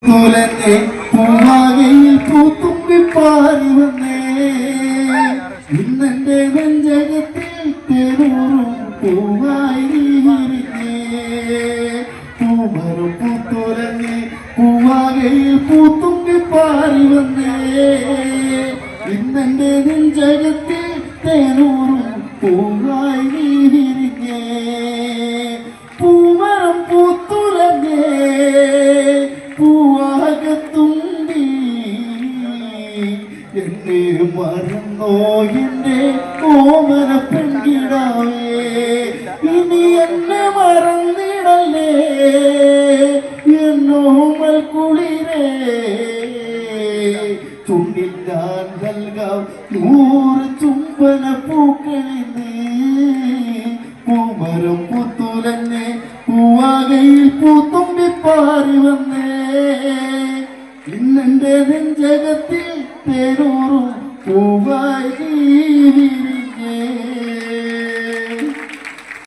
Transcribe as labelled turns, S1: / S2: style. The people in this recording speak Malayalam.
S1: തുലഞ്ഞേ പൂവാകയിൽ പൂത്തുമ്പിപ്പാറി വന്നേ ഇന്നെന്റെ നെഞ്ചകത്തിൽ തെരൂറും പൂവായി വിരിഞ്ഞേ പൂമരും പൂത്തുലഞ്ഞേ പൂവാകയിൽ പൂത്തുമ്പിപ്പാറി വന്നേ ഇന്നെന്റെ നെഞ്ചകത്തിൽ തെരൂറും പൂവായി വിരിഞ്ഞേ പൂമരം പൂത്തുലഞ്ഞേ പൂവാകത്തുമ്പി എന്നെ മറന്നോ എന്റെ ഓമന പെൺകിടാവേ ഇനി എന്നെ മറന്നിടല്ലേ എന്നോമൽ കുളിരേ ചുണ്ടിൽ ഞാൻ നൽകാം 100 ചുംബന പൂക്കളിൽ നീ പൂമരം പൂത്തുലഞ്ഞേ പൂവാകയിൽ പൂത്തുമ്പിപ്പാറി വന്നേ ഇന്നെന്റെ നെഞ്ചകത്തിൽ തെരൂറും പൂവായി